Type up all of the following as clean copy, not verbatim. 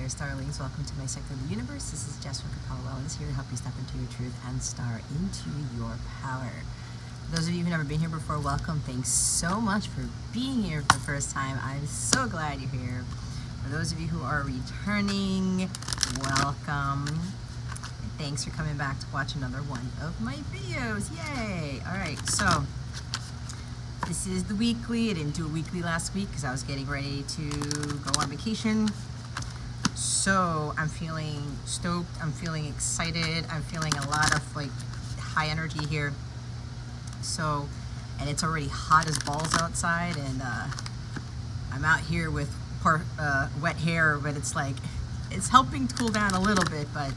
there, starlings. Welcome to my sector of the universe. This is Jess from Capella Wellness, here to help you step into your truth and star into your power. For those of you who've never been here before, welcome. Thanks so much for being here for the first time. I'm so glad you're here. For those of you who are returning, welcome. And thanks for coming back to watch another one of my videos. Yay! Alright, so this is the weekly. I didn't do a weekly last week because I was getting ready to go on vacation. So I'm feeling stoked. I'm feeling excited. I'm feeling a lot of like high energy here. So, and it's already hot as balls outside, and I'm out here with wet hair, but it's like, it's helping to cool down a little bit, but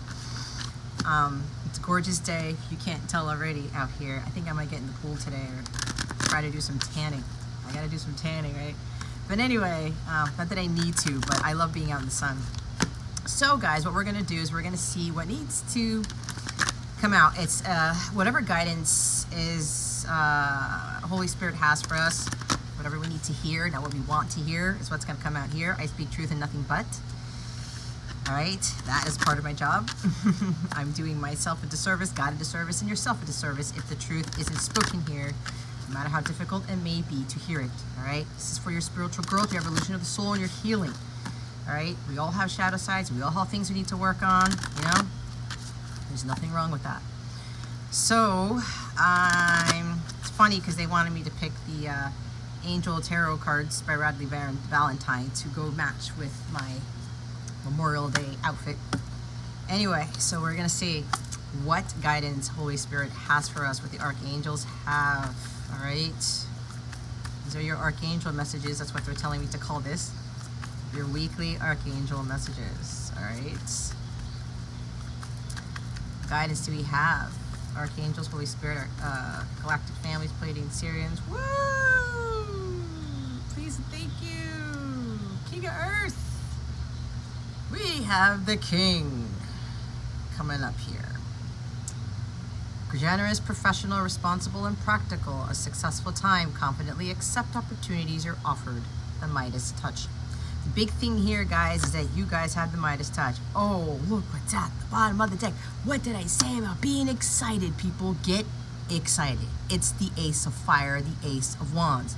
it's a gorgeous day. You can't tell already out here. I think I might get in the pool today or try to do some tanning. I gotta do some tanning, right? But anyway, not that I need to, but I love being out in the sun. So guys, what we're gonna do is we're gonna see what needs to come out. It's whatever guidance is Holy Spirit has for us, whatever we need to hear, not what we want to hear, is what's gonna come out here. I speak truth and nothing but. All right, that is part of my job. I'm doing myself a disservice, God a disservice, and yourself a disservice if the truth isn't spoken here, no matter how difficult it may be to hear it. All right, this is for your spiritual growth, your evolution of the soul, and your healing. All right, we all have shadow sides. We all have things we need to work on. You know, there's nothing wrong with that. So it's funny because they wanted me to pick the Angel Tarot cards by Radley Valentine to go match with my Memorial Day outfit. Anyway, so we're gonna see what guidance Holy Spirit has for us, what the Archangels have. All right, these are your Archangel messages. That's what they're telling me to call this, your weekly Archangel messages. All right, guidance do we have? Archangels, Holy Spirit, galactic families, Pleiadian Syrians. Woo! Please and thank you, King of Earth. We have the King coming up here. Generous, professional, responsible, and practical. A successful time. Confidently accept opportunities you're offered. The Midas touch. The big thing here, guys, is that you guys have the Midas touch. Oh, look what's at the bottom of the deck. What did I say about being excited? People, get excited. It's the Ace of Fire, the Ace of Wands.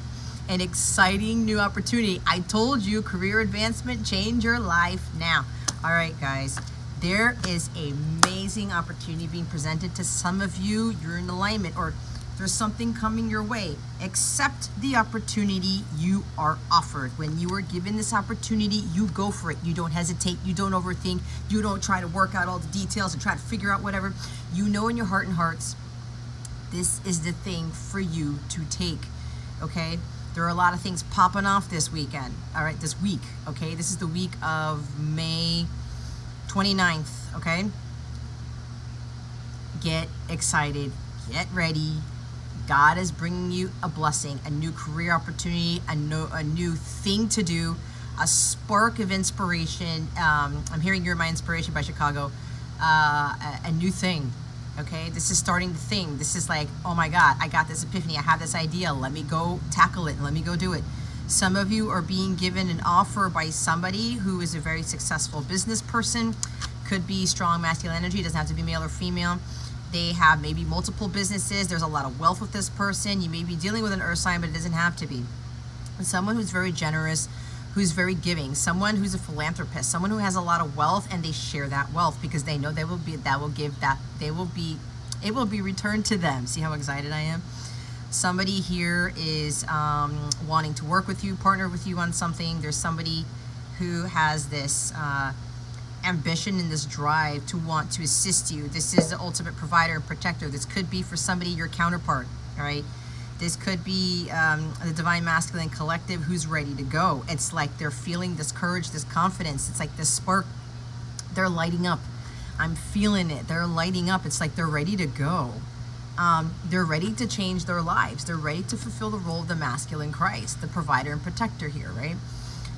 An exciting new opportunity. I told you, career advancement, change your life now. All right, guys. There is an amazing opportunity being presented to some of you. You're in alignment, or there's something coming your way. Accept the opportunity you are offered. When you are given this opportunity, you go for it. You don't hesitate. You don't overthink. You don't try to work out all the details and try to figure out whatever. You know in your heart and hearts, this is the thing for you to take, okay? There are a lot of things popping off this weekend, all right, this week, okay? This is the week of May 29th, okay? Get excited, get ready. God is bringing you a blessing, a new career opportunity, a new thing to do, a spark of inspiration. I'm hearing You're My Inspiration by Chicago, a new thing. Okay, this is starting the thing. This is like, oh my God, I got this epiphany. I have this idea. Let me go tackle it. Let me go do it. Some of you are being given an offer by somebody who is a very successful business person. Could be strong masculine energy. It doesn't have to be male or female. They have maybe multiple businesses. There's a lot of wealth with this person. You may be dealing with an earth sign, but it doesn't have to be. Someone who's very generous, who's very giving, someone who's a philanthropist, someone who has a lot of wealth, and they share that wealth because they know it will be returned to them. See how excited I am? Somebody here is wanting to work with you, partner with you on something. There's somebody who has this ambition and this drive to want to assist you. This is the ultimate provider and protector. This could be for somebody your counterpart, all right? This could be the Divine Masculine Collective who's ready to go. It's like they're feeling this courage, this confidence. It's like this spark. They're lighting up. I'm feeling it. They're lighting up. It's like they're ready to go. They're ready to change their lives. They're ready to fulfill the role of the masculine Christ, the provider and protector here, right?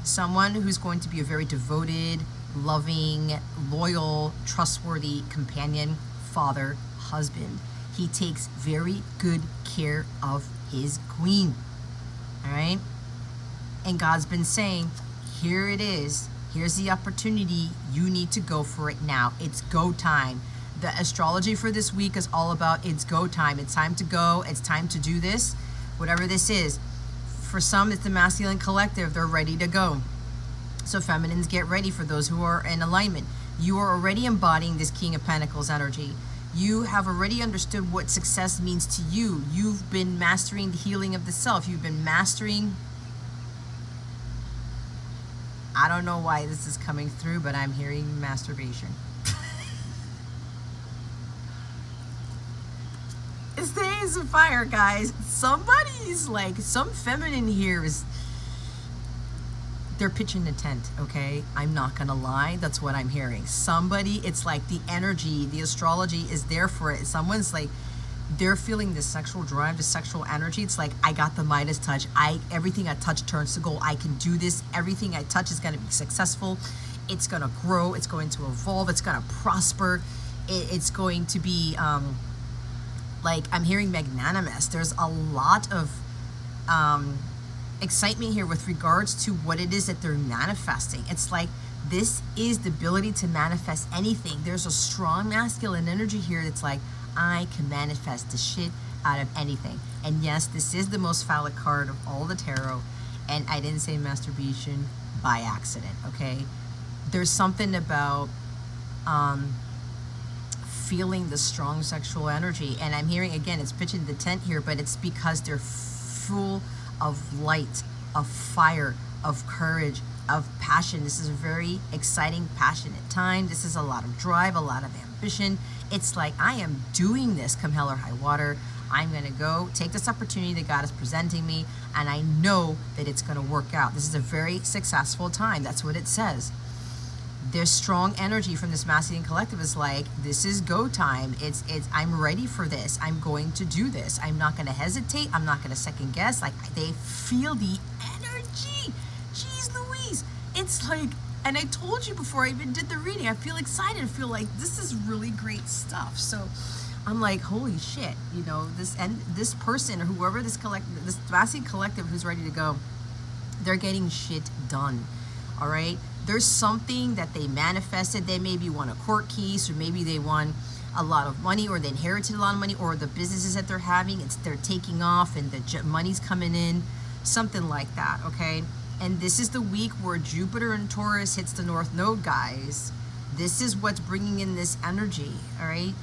Someone who's going to be a very devoted, loving, loyal, trustworthy companion, father, husband. He takes very good care of his queen, all right? And God's been saying, here it is. Here's the opportunity. You need to go for it now. It's go time. The astrology for this week is all about it's go time. It's time to go. It's time to do this, whatever this is. For some, it's the masculine collective. They're ready to go. So feminines, get ready. For those who are in alignment, you are already embodying this King of Pentacles energy. You have already understood what success means to you. You've been mastering the healing of the self. You've been mastering... I don't know why this is coming through, but I'm hearing masturbation. It's the Ace of Fire, guys. Somebody's like, some feminine here is... They're pitching a tent, okay? I'm not gonna lie, that's what I'm hearing. Somebody, it's like the energy, the astrology is there for it. Someone's like, they're feeling the sexual drive, the sexual energy. It's like, I got the Midas touch. Everything I touch turns to gold. I can do this. Everything I touch is gonna be successful. It's gonna grow. It's going to evolve. It's gonna prosper. It's going to be, like, I'm hearing magnanimous. There's a lot of excitement here with regards to what it is that they're manifesting. It's like, this is the ability to manifest anything. There's a strong masculine energy here that's like, I can manifest the shit out of anything. And yes, this is the most phallic card of all the tarot. And I didn't say masturbation by accident, okay? There's something about feeling the strong sexual energy. And I'm hearing, again, it's pitching the tent here, but it's because they're full of light, of fire, of courage, of passion. This is a very exciting, passionate time. This is a lot of drive, a lot of ambition. It's like, I am doing this come hell or high water. I'm going to go take this opportunity that God is presenting me, and I know that it's going to work out. This is a very successful time. That's what it says. There's strong energy from this masculine collective. Is like, this is go time. It's I'm ready for this. I'm going to do this. I'm not going to hesitate. I'm not going to second guess. Like, they feel the energy. Jeez Louise. It's like, and I told you before I even did the reading, I feel excited. I feel like this is really great stuff. So I'm like, holy shit, you know, this person or whoever this masculine collective who's ready to go, they're getting shit done. All right. There's something that they manifested. They maybe won a court case, or maybe they won a lot of money, or they inherited a lot of money, or the businesses that they're having, they're taking off and the money's coming in, something like that, okay? And this is the week where Jupiter and Taurus hits the North Node, guys. This is what's bringing in this energy, all right?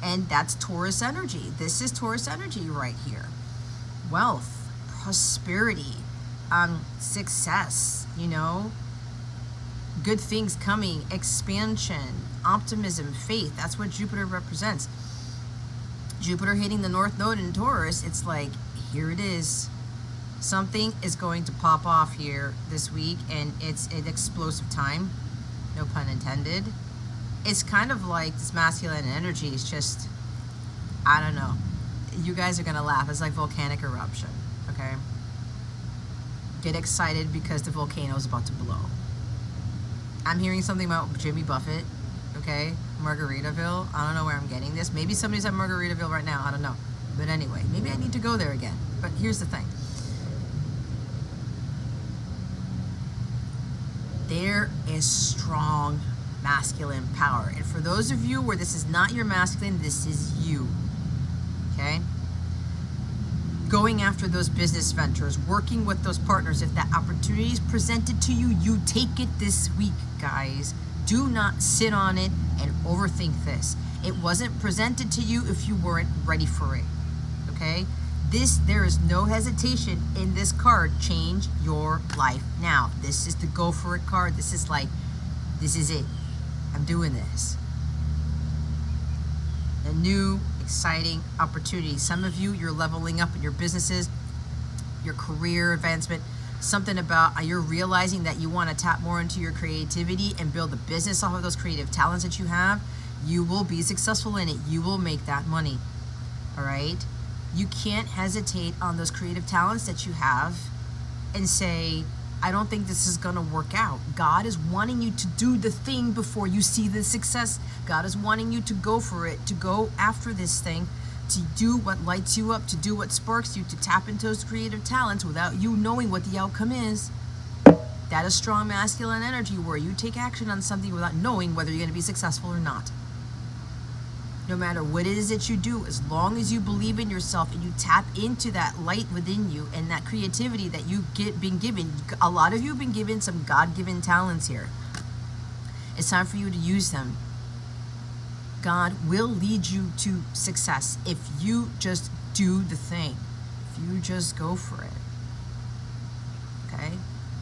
And that's Taurus energy. This is Taurus energy right here. Wealth, prosperity, success, you know? Good things coming, expansion, optimism, faith. That's what Jupiter represents. Jupiter hitting the North Node in Taurus, it's like, here it is. Something is going to pop off here this week, and it's an explosive time. No pun intended. It's kind of like this masculine energy is just, I don't know. You guys are going to laugh. It's like volcanic eruption, okay? Get excited because the volcano is about to blow. I'm hearing something about Jimmy Buffett, okay? Margaritaville. I don't know where I'm getting this. Maybe somebody's at Margaritaville right now. I don't know. But anyway, maybe I need to go there again. But here's the thing. There is strong masculine power. And for those of you where this is not your masculine, this is you, okay? Going after those business ventures, working with those partners. If that opportunity is presented to you, you take it this week, guys. Do not sit on it and overthink this. It wasn't presented to you if you weren't ready for it, okay? There is no hesitation in this card. Change your life now. This is the go for it card. This is like, this is it. I'm doing this. A new, exciting opportunity. Some of you, you're leveling up in your businesses, your career advancement, something about you're realizing that you want to tap more into your creativity and build a business off of those creative talents that you have. You will be successful in it. You will make that money. All right? You can't hesitate on those creative talents that you have and say, I don't think this is going to work out. God is wanting you to do the thing before you see the success. God is wanting you to go for it, to go after this thing, to do what lights you up, to do what sparks you, to tap into those creative talents without you knowing what the outcome is. That is strong masculine energy, where you take action on something without knowing whether you're going to be successful or not. No matter what it is that you do, as long as you believe in yourself and you tap into that light within you and that creativity that been given. A lot of you have been given some God-given talents here. It's time for you to use them. God will lead you to success if you just do the thing. If you just go for it. Okay?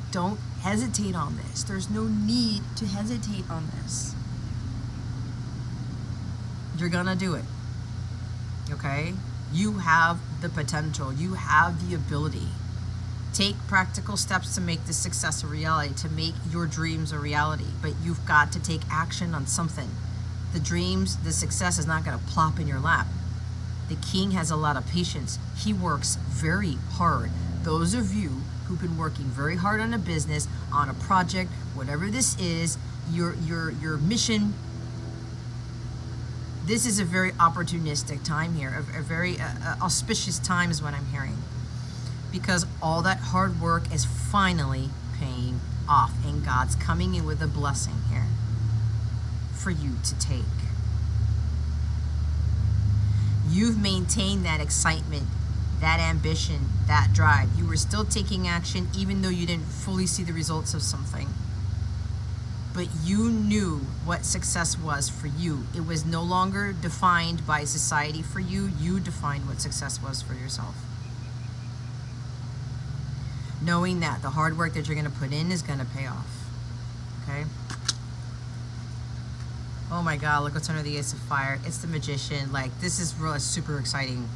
Don't hesitate on this. There's no need to hesitate on this. You're gonna do it. Okay? You have the potential. You have the ability. Take practical steps to make this success a reality, to make your dreams a reality. But you've got to take action on something. The dreams, the success is not gonna plop in your lap. The king has a lot of patience. He works very hard. Those of you who've been working very hard on a business, on a project, whatever this is, your mission, this is a very opportunistic time here, a very auspicious time is what I'm hearing. Because all that hard work is finally paying off, and God's coming in with a blessing here for you to take. You've maintained that excitement, that ambition, that drive. You were still taking action even though you didn't fully see the results of something. But you knew what success was for you. It was no longer defined by society for you. You defined what success was for yourself. Knowing that the hard work that you're going to put in is going to pay off. Okay? Oh my God, look what's under the Ace of Fire. It's the Magician. Like, this is really super exciting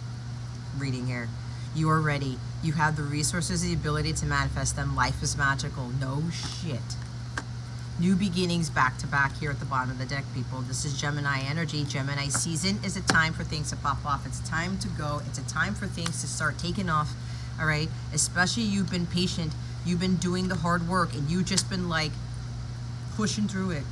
reading here. You are ready. You have the resources, the ability to manifest them. Life is magical. No shit. New beginnings back to back here at the bottom of the deck, people. This is Gemini energy. Gemini season is a time for things to pop off. It's time to go. It's a time for things to start taking off. All right? Especially you've been patient. You've been doing the hard work, and you've just been like pushing through it.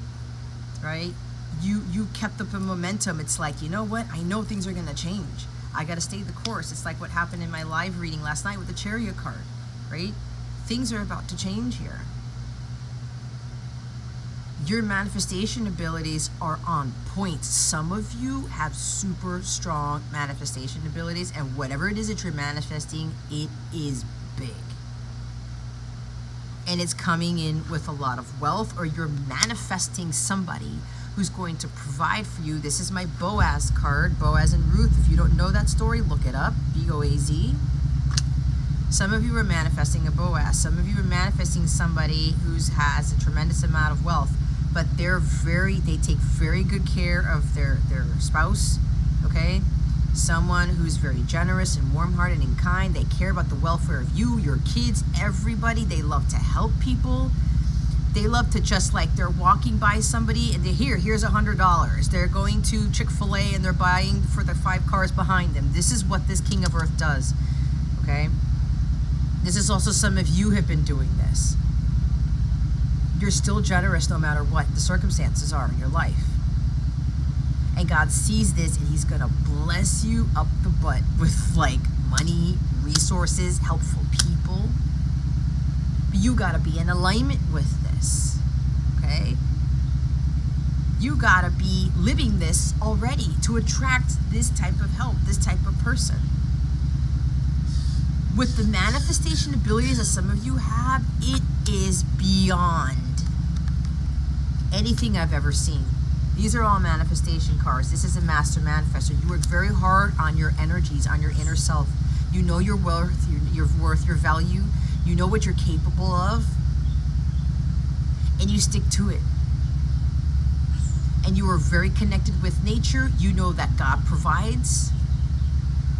Right? You kept up the momentum. It's like, you know what? I know things are going to change. I got to stay the course. It's like what happened in my live reading last night with the Chariot card, right? Things are about to change here. Your manifestation abilities are on point. Some of you have super strong manifestation abilities, and whatever it is that you're manifesting, it is big. And it's coming in with a lot of wealth, or you're manifesting somebody who's going to provide for you. This is my Boaz card, Boaz and Ruth. If you don't know that story, look it up, B-O-A-Z. Some of you are manifesting a Boaz. Some of you are manifesting somebody who has a tremendous amount of wealth, but they take very good care of their spouse, okay? Someone who's very generous and warm-hearted and kind. They care about the welfare of you, your kids, everybody. They love to help people. They love to just like, they're walking by somebody and here's $100. They're going to Chick-fil-A and they're buying for the 5 cars behind them. This is what this King of Earth does, okay? This is also some of you have been doing this. You're still generous no matter what the circumstances are in your life. And God sees this, and he's going to bless you up the butt with like money, resources, helpful people. But you got to be in alignment with this, okay? You got to be living this already to attract this type of help, this type of person. With the manifestation abilities that some of you have, it is beyond anything I've ever seen. These are all manifestation cards. This is a master manifestor. You work very hard on your energies, on your inner self. You know your worth, your value. You know what you're capable of. And you stick to it. And you are very connected with nature. You know that God provides.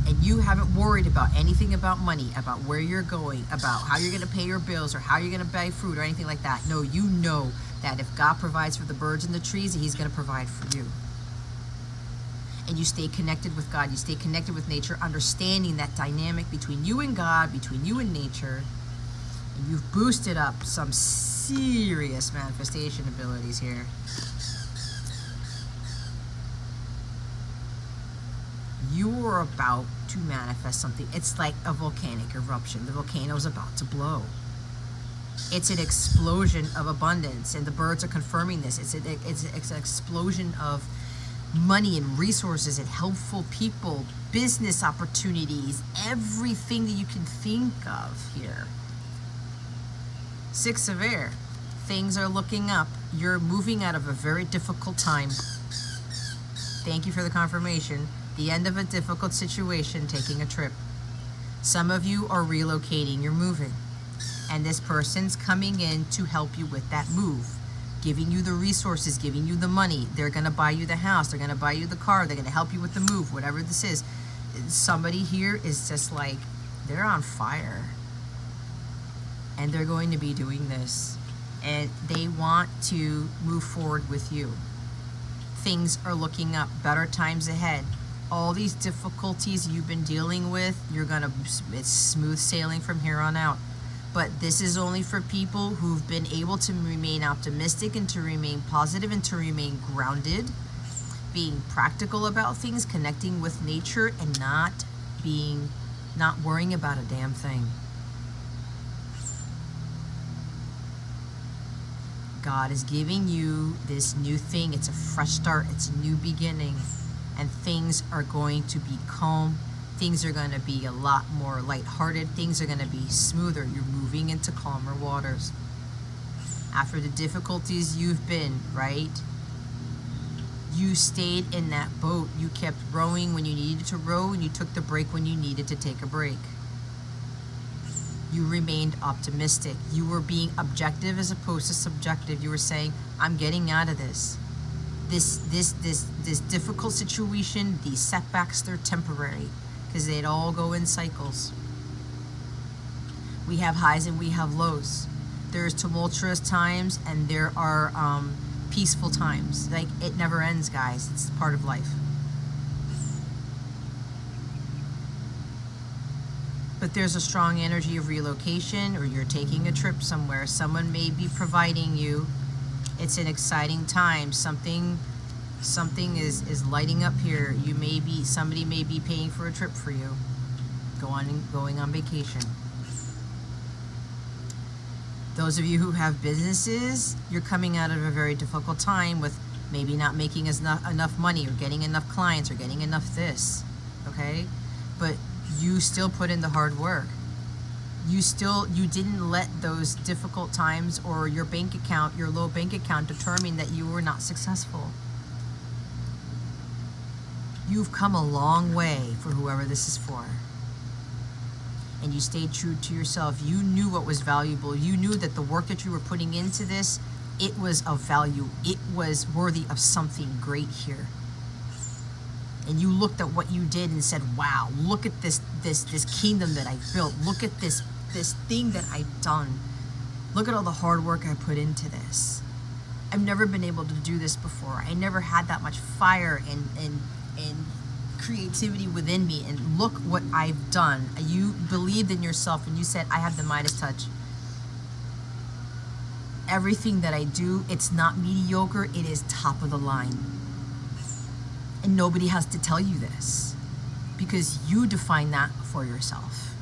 And you haven't worried about anything about money, about where you're going, about how you're going to pay your bills or how you're going to buy food or anything like that. No, you know that if God provides for the birds and the trees, he's going to provide for you. And you stay connected with God. You stay connected with nature, understanding that dynamic between you and God, between you and nature. And you've boosted up some serious manifestation abilities here. You are about to manifest something. It's like a volcanic eruption. The volcano is about to blow. It's an explosion of abundance, and the birds are confirming this. It's an explosion of money and resources and helpful people, business opportunities, everything that you can think of here. Six of Air. Things are looking up. You're moving out of a very difficult time. Thank you for the confirmation. The end of a difficult situation, taking a trip. Some of you are relocating, you're moving. And this person's coming in to help you with that move, giving you the resources, giving you the money. They're going to buy you the house. They're going to buy you the car. They're going to help you with the move, whatever this is. Somebody here is just like, they're on fire. And they're going to be doing this. And they want to move forward with you. Things are looking up, better times ahead. All these difficulties you've been dealing with, it's smooth sailing from here on out. But this is only for people who've been able to remain optimistic and to remain positive and to remain grounded, being practical about things, connecting with nature, and not worrying about a damn thing. God is giving you this new thing. It's a fresh start. It's a new beginning. And things are going to be calm. Things are going to be a lot more lighthearted. Things are going to be smoother. You're moving into calmer waters. After the difficulties you've been, right? You stayed in that boat. You kept rowing when you needed to row, and you took the break when you needed to take a break. You remained optimistic. You were being objective as opposed to subjective. You were saying, I'm getting out of this. This difficult situation, these setbacks, they're temporary, because they'd all go in cycles. We have highs and we have lows. There's tumultuous times and there are peaceful times. Like, it never ends, guys. It's part of life. But there's a strong energy of relocation, or you're taking a trip somewhere. Someone may be providing you. It's an exciting time. Something is lighting up here. Somebody may be paying for a trip for you. Going on vacation. Those of you who have businesses, you're coming out of a very difficult time with maybe not making enough money, or getting enough clients, or getting enough this. Okay? But you still put in the hard work. You didn't let those difficult times or your bank account, your low bank account, determine that you were not successful. You've come a long way for whoever this is for. And you stayed true to yourself. You knew what was valuable. You knew that the work that you were putting into this, it was of value. It was worthy of something great here. And you looked at what you did and said, wow, look at this kingdom that I built. Look at this thing that I've done. Look at all the hard work I put into this. I've never been able to do this before. I never had that much fire and creativity within me. And look what I've done. You believed in yourself and you said, I have the Midas touch. Everything that I do, it's not mediocre. It is top of the line. And nobody has to tell you this, because you define that for yourself.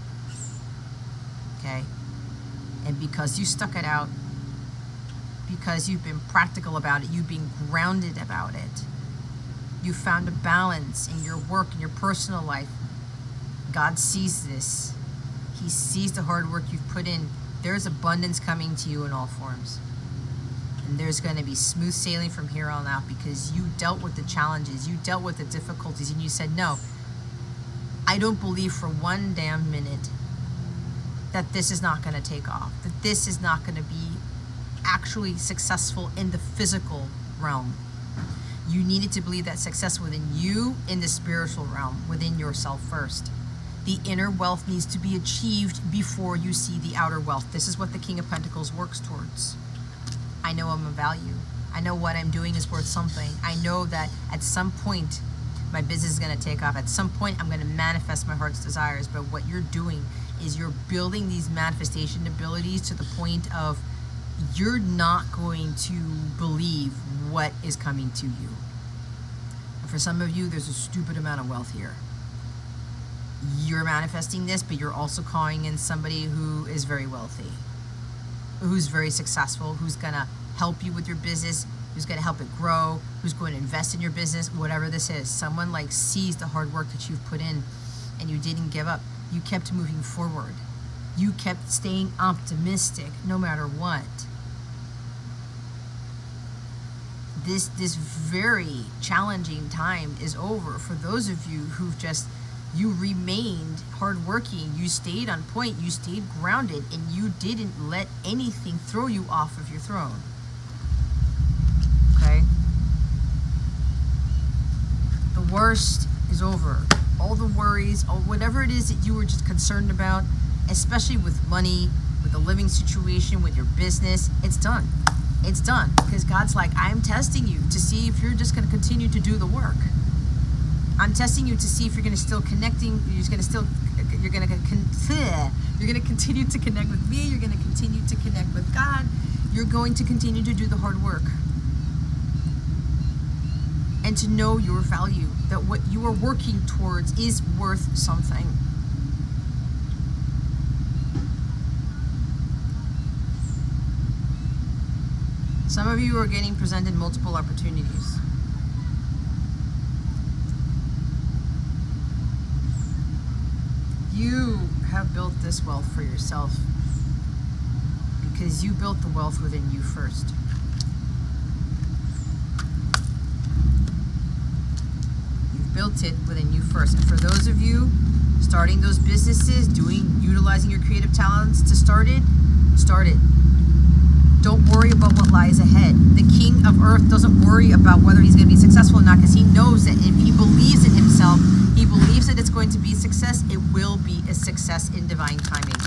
Okay? And because you stuck it out, because you've been practical about it, you've been grounded about it, you found a balance in your work, in your personal life. God sees this. He sees the hard work you've put in. There's abundance coming to you in all forms. And there's going to be smooth sailing from here on out, because you dealt with the challenges, you dealt with the difficulties, and you said, no, I don't believe for one damn minute that this is not going to take off, that this is not going to be actually successful in the physical realm. You needed to believe that success within you, in the spiritual realm, within yourself first. The inner wealth needs to be achieved before you see the outer wealth. This is what the King of Pentacles works towards. I know I'm of value. I know what I'm doing is worth something. I know that at some point my business is going to take off. At some point I'm going to manifest my heart's desires. But what you're doing is you're building these manifestation abilities to the point of you're not going to believe what is coming to you. And for some of you, there's a stupid amount of wealth here. You're manifesting this, but you're also calling in somebody who is very wealthy. who's very successful, who's going to help you with your business, who's going to help it grow, who's going to invest in your business, whatever this is. Someone like sees the hard work that you've put in and you didn't give up. You kept moving forward. You kept staying optimistic no matter what. This very challenging time is over for those of you who've just, you remained hardworking, you stayed on point, you stayed grounded, and you didn't let anything throw you off of your throne. Okay? The worst is over. All the worries, all whatever it is that you were just concerned about, especially with money, with the living situation, with your business, it's done. It's done, because God's like, I'm testing you to see if you're just going to continue to do the work. I'm testing you to see if you're going to still connecting. You're going to continue to connect with me. You're going to continue to connect with God. You're going to continue to do the hard work, and to know your value, that what you are working towards is worth something. Some of you are getting presented multiple opportunities. You have built this wealth for yourself because you built the wealth within you first. You've built it within you first. And for those of you starting those businesses, utilizing your creative talents to start it, start it. Don't worry about what lies ahead. The king of earth doesn't worry about whether he's going to be successful or not, because he knows that if he believes in himself, he believes that it's going to be a success, it will be a success in divine timing.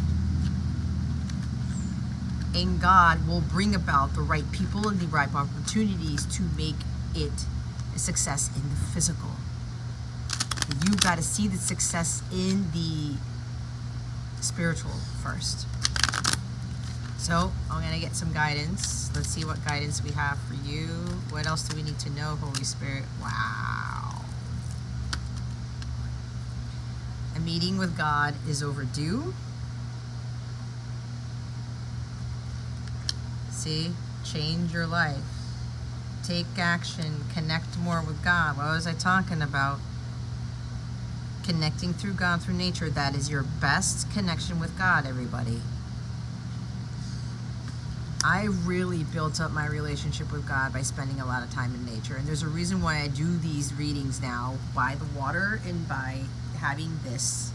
And God will bring about the right people and the right opportunities to make it a success in the physical. You've got to see the success in the spiritual first. So I'm going to get some guidance. Let's see what guidance we have for you. What else do we need to know, Holy Spirit? Wow. A meeting with God is overdue. See? Change your life. Take action. Connect more with God. What was I talking about? Connecting through God, through nature. That is your best connection with God, everybody. I really built up my relationship with God by spending a lot of time in nature. And there's a reason why I do these readings now by the water and by having this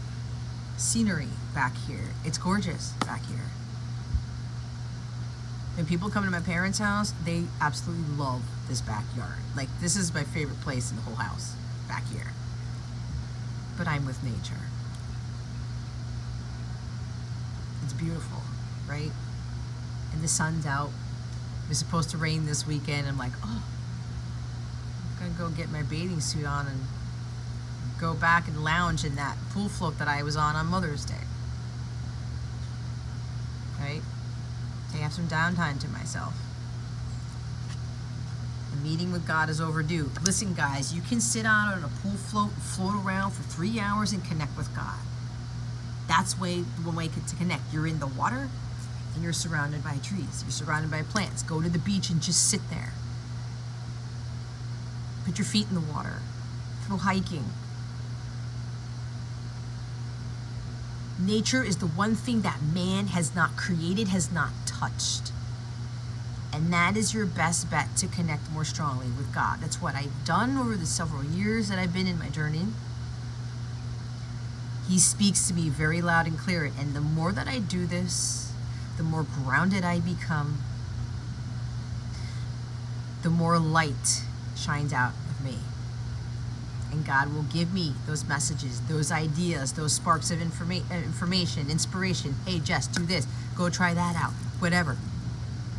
scenery back here. It's gorgeous back here. When people come to my parents' house, they absolutely love this backyard. Like, this is my favorite place in the whole house, back here. But I'm with nature. It's beautiful, right? And the sun's out. It was supposed to rain this weekend. I'm like, oh, I'm gonna go get my bathing suit on and go back and lounge in that pool float that I was on Mother's Day. Right? I have some downtime to myself. The meeting with God is overdue. Listen, guys, you can sit out on a pool float around for 3 hours and connect with God. That's one way to connect. You're in the water, and you're surrounded by trees. You're surrounded by plants. Go to the beach and just sit there. Put your feet in the water. Go hiking. Nature is the one thing that man has not created, has not touched. And that is your best bet to connect more strongly with God. That's what I've done over the several years that I've been in my journey. He speaks to me very loud and clear. And the more that I do this, the more grounded I become, the more light shines out of me. And God will give me those messages, those ideas, those sparks of information, inspiration. Hey, Jess, do this. Go try that out. Whatever.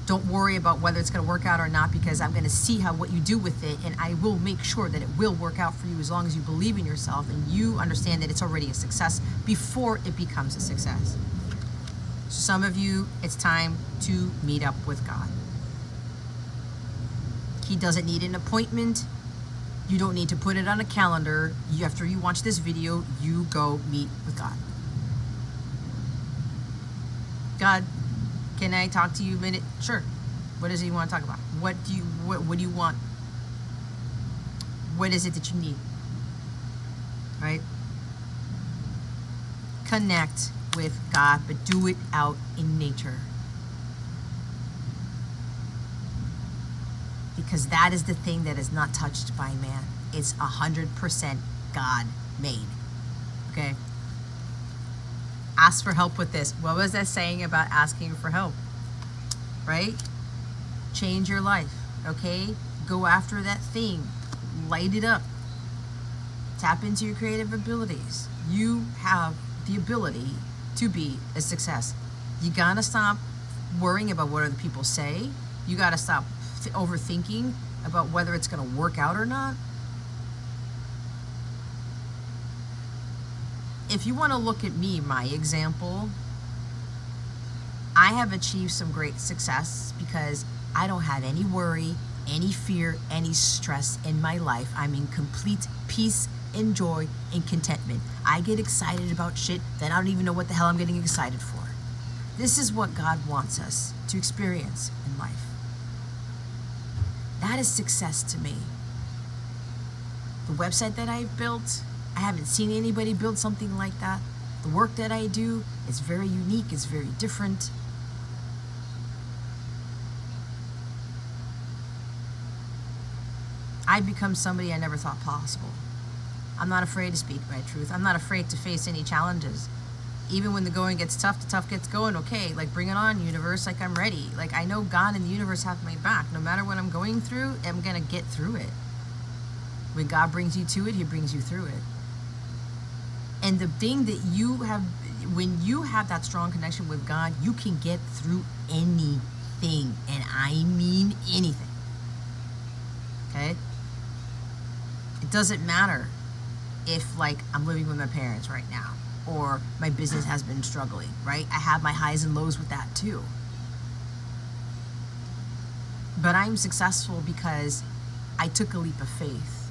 Don't worry about whether it's going to work out or not, because I'm going to see what you do with it, and I will make sure that it will work out for you as long as you believe in yourself and you understand that it's already a success before it becomes a success. Some of you, it's time to meet up with God. He doesn't need an appointment. You don't need to put it on a calendar. After you watch this video, you go meet with God. God, can Can I talk to you a minute? Sure. What is it you want to talk about? What do you want? What is it that you need? Right? Connect with God, but do it out in nature. Because that is the thing that is not touched by man. It's 100% God made. Okay? Ask for help with this. What was that saying about asking for help? Right? Change your life. Okay? Go after that thing. Light it up. Tap into your creative abilities. You have the ability to be a success. You gotta stop worrying about what other people say. You gotta stop overthinking about whether it's gonna work out or not. If you want to look at me, my example, I have achieved some great success because I don't have any worry, any fear, any stress in my life. I'm in complete peace and joy and contentment. I get excited about shit that I don't even know what the hell I'm getting excited for. This is what God wants us to experience in life. That is success to me. The website that I've built, I haven't seen anybody build something like that. The work that I do is very unique, it's very different. I've become somebody I never thought possible. I'm not afraid to speak my truth. I'm not afraid to face any challenges. Even when the going gets tough, the tough gets going. Okay, like bring it on, universe, like I'm ready. Like I know God and the universe have my back. No matter what I'm going through, I'm gonna get through it. When God brings you to it, He brings you through it. And the thing that you have, when you have that strong connection with God, you can get through anything. And I mean anything. Okay? It doesn't matter if, like, I'm living with my parents right now or my business has been struggling, right? I have my highs and lows with that too. But I'm successful because I took a leap of faith.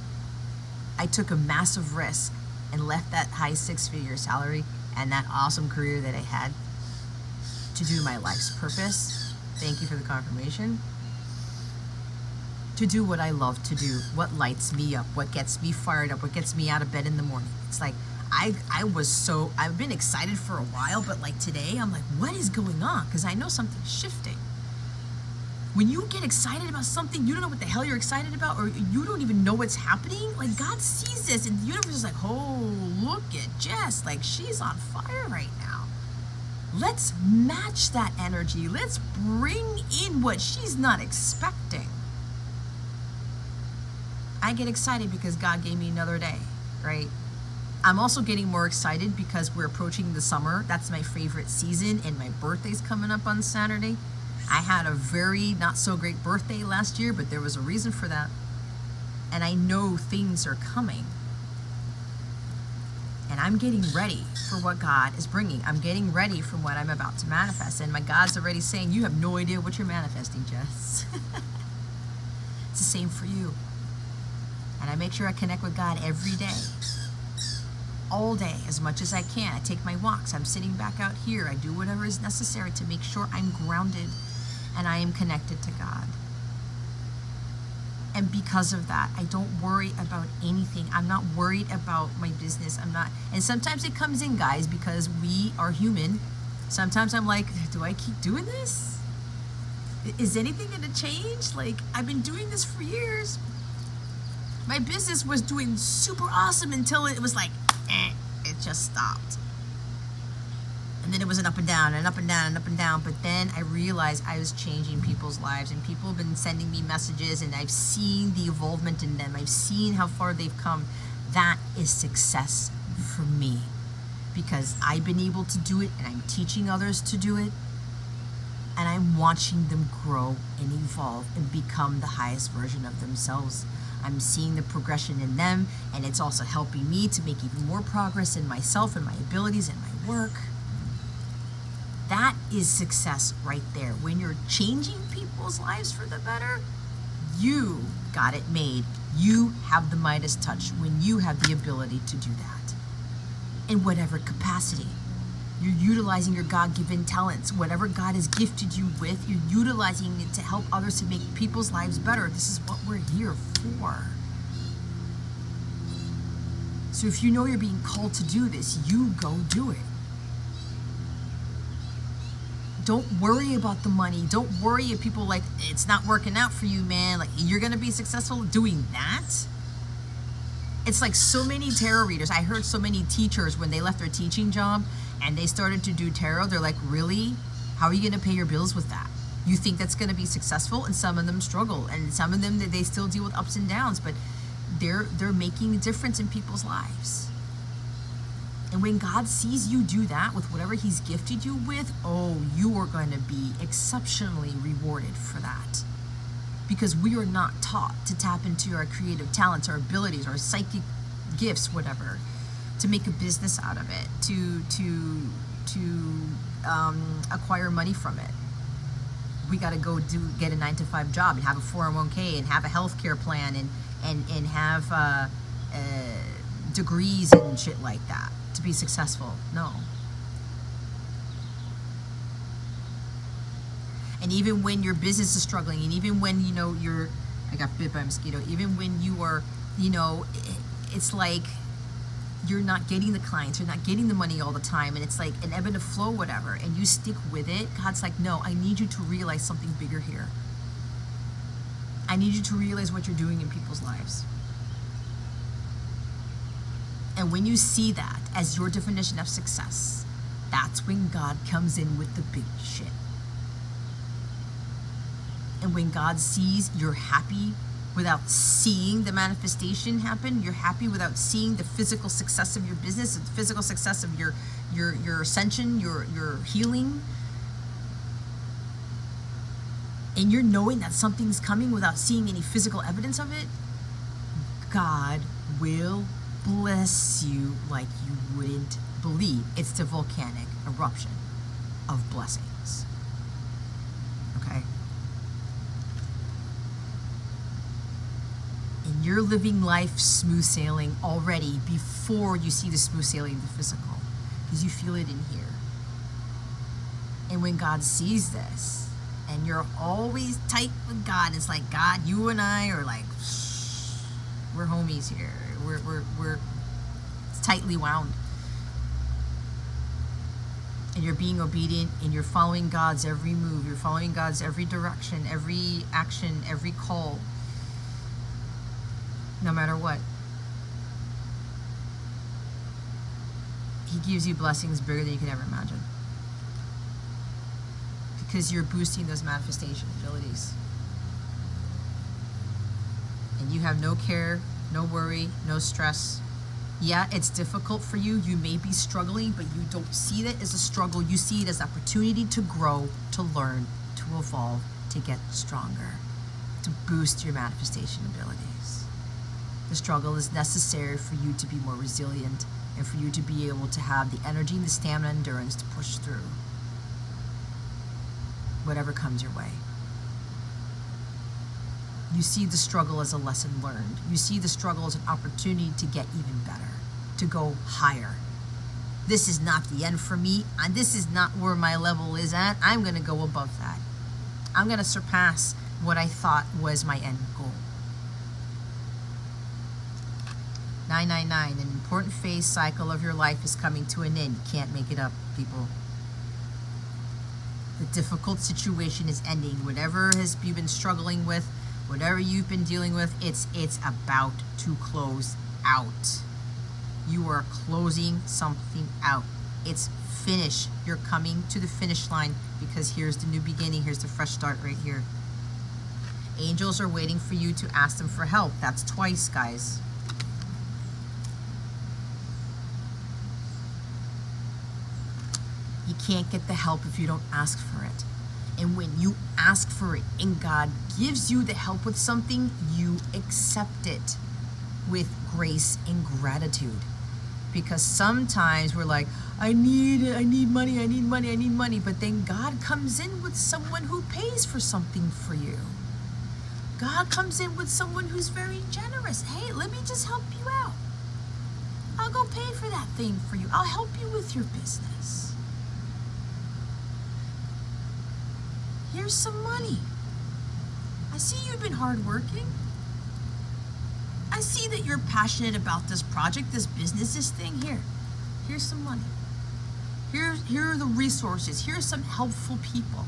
I took a massive risk and left that high 6-figure salary and that awesome career that I had to do my life's purpose. Thank you for the confirmation. To do what I love to do, what lights me up, what gets me fired up, what gets me out of bed in the morning. It's like, I've been excited for a while, but like today, I'm like, what is going on? Because I know something's shifting. When you get excited about something, you don't know what the hell you're excited about, or you don't even know what's happening. Like God sees this, and the universe is like, oh, look at Jess, like she's on fire right now. Let's match that energy. Let's bring in what she's not expecting. I get excited because God gave me another day, right? I'm also getting more excited because we're approaching the summer. That's my favorite season, and my birthday's coming up on Saturday. I had a very not so great birthday last year, but there was a reason for that. And I know things are coming. And I'm getting ready for what God is bringing. I'm getting ready for what I'm about to manifest. And my God's already saying, you have no idea what you're manifesting, Jess. It's the same for you. And I make sure I connect with God every day. All day, as much as I can. I take my walks. I'm sitting back out here. I do whatever is necessary to make sure I'm grounded and I am connected to God. And because of that, I don't worry about anything. I'm not worried about my business. And sometimes it comes in, guys, because we are human. Sometimes I'm like, do I keep doing this? Is anything going to change? Like, I've been doing this for years. My business was doing super awesome until it was like, it just stopped. And then it was an up and down and up and down and up and down. But then I realized I was changing people's lives, and people have been sending me messages, and I've seen the evolvement in them. I've seen how far they've come. That is success for me, because I've been able to do it, and I'm teaching others to do it, and I'm watching them grow and evolve and become the highest version of themselves. I'm seeing the progression in them, and it's also helping me to make even more progress in myself and my abilities and my work. That is success right there. When you're changing people's lives for the better, you got it made. You have the Midas touch when you have the ability to do that. In whatever capacity. You're utilizing your God-given talents. Whatever God has gifted you with, you're utilizing it to help others, to make people's lives better. This is what we're here for. So if you know you're being called to do this, you go do it. Don't worry about the money. Don't worry if people like, it's not working out for you, man. Like, you're going to be successful doing that? It's like so many tarot readers. I heard so many teachers when they left their teaching job and they started to do tarot, they're like, really? How are you going to pay your bills with that? You think that's going to be successful? And some of them struggle. And some of them, they still deal with ups and downs. But they're making a difference in people's lives. And when God sees you do that with whatever he's gifted you with, oh, you are going to be exceptionally rewarded for that. Because we are not taught to tap into our creative talents, our abilities, our psychic gifts, whatever, to make a business out of it, to acquire money from it. We got to go get a 9-to-5 job and have a 401k and have a healthcare plan and have degrees and shit like that to be successful. No. And even when your business is struggling, and even when, you know, I got bit by a mosquito, even when you are, you know, it's like you're not getting the clients, you're not getting the money all the time, and it's like an ebb and a flow, whatever, and you stick with it, God's like, no, I need you to realize something bigger here. I need you to realize what you're doing in people's lives. And when you see that as your definition of success, that's when God comes in with the big shit. And when God sees you're happy without seeing the manifestation happen, you're happy without seeing the physical success of your business, the physical success of your ascension, your healing, and you're knowing that something's coming without seeing any physical evidence of it, God will bless you like you wouldn't believe. It's the volcanic eruption of blessings. Okay? And you're living life smooth sailing already before you see the smooth sailing of the physical, because you feel it in here. And when God sees this, and you're always tight with God, it's like, God, you and I are like, we're homies here. We're tightly wound. And you're being obedient, and you're following God's every move. You're following God's every direction, every action, every call. No matter what. He gives you blessings bigger than you can ever imagine. Because you're boosting those manifestation abilities. And you have no care, no worry, no stress. Yeah, it's difficult for you. You may be struggling, but you don't see it as a struggle. You see it as an opportunity to grow, to learn, to evolve, to get stronger, to boost your manifestation abilities. The struggle is necessary for you to be more resilient and for you to be able to have the energy and the stamina and endurance to push through whatever comes your way. You see the struggle as a lesson learned. You see the struggle as an opportunity to get even better, to go higher. This is not the end for me, and this is not where my level is at. I'm going to go above that. I'm going to surpass what I thought was my end goal. 999, an important phase cycle of your life is coming to an end. You can't make it up, people. The difficult situation is ending. Whatever you've been struggling with, whatever you've been dealing with, it's about to close out. You are closing something out. It's finished. You're coming to the finish line, because here's the new beginning. Here's the fresh start right here. Angels are waiting for you to ask them for help. That's twice, guys. You can't get the help if you don't ask for it. And when you ask for it and God gives you the help with something, you accept it with grace and gratitude. Because sometimes we're like, I need money. But then God comes in with someone who pays for something for you. God comes in with someone who's very generous. Hey, let me just help you out. I'll go pay for that thing for you. I'll help you with your business. Here's some money. I see you've been hardworking. I see that you're passionate about this project, this business, this thing. Here's some money. Here are the resources. Here's some helpful people.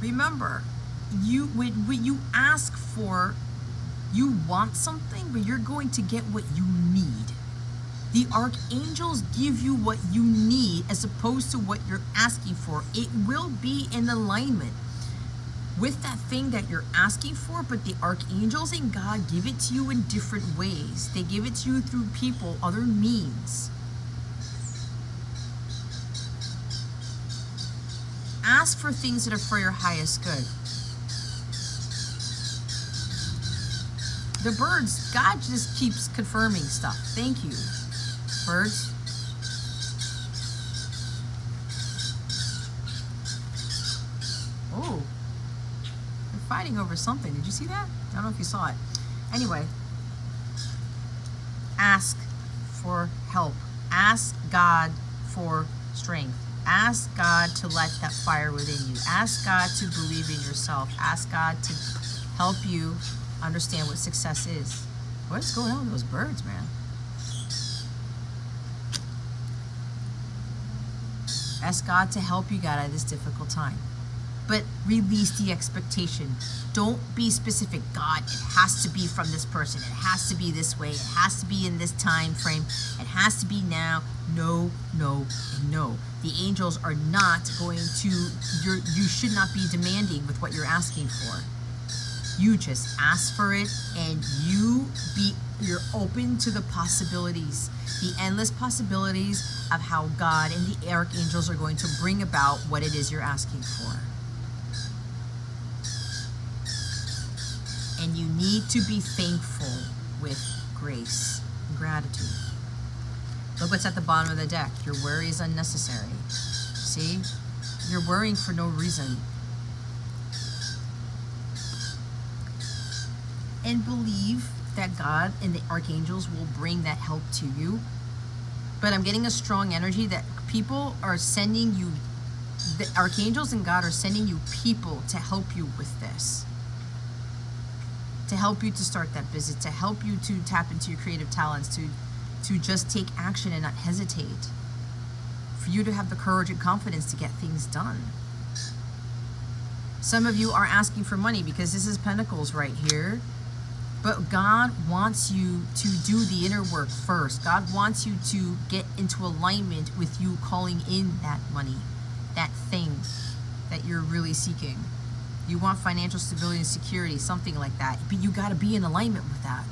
Remember, when you ask for, you want something, but you're going to get what you need. The archangels give you what you need as opposed to what you're asking for. It will be in alignment with that thing that you're asking for, but the archangels and God give it to you in different ways. They give it to you through people, other means. Ask for things that are for your highest good. The birds, God just keeps confirming stuff. Thank you, birds. Oh, they're fighting over something. Did you see that? I don't know if you saw it. Anyway, ask for help. Ask God for strength. Ask God to light that fire within you. Ask God to believe in yourself. Ask God to help you understand what success is. What's going on with those birds, man? Ask God to help you get out of this difficult time. But release the expectation. Don't be specific. God, it has to be from this person. It has to be this way. It has to be in this time frame. It has to be now. No, no, and no. The angels are not going to, you should not be demanding with what you're asking for. You just ask for it, and you're open to the possibilities, the endless possibilities of how God and the archangels are going to bring about what it is you're asking for. And you need to be thankful with grace and gratitude. Look what's at the bottom of the deck. Your worry is unnecessary. See? You're worrying for no reason. And believe that God and the archangels will bring that help to you. But I'm getting a strong energy that people are sending you, the archangels and God are sending you people to help you with this. To help you to start that business, to help you to tap into your creative talents, to just take action and not hesitate. For you to have the courage and confidence to get things done. Some of you are asking for money because this is Pentacles right here. But God wants you to do the inner work first. God wants you to get into alignment with you calling in that money, that thing that you're really seeking. You want financial stability and security, something like that. But you got to be in alignment with that.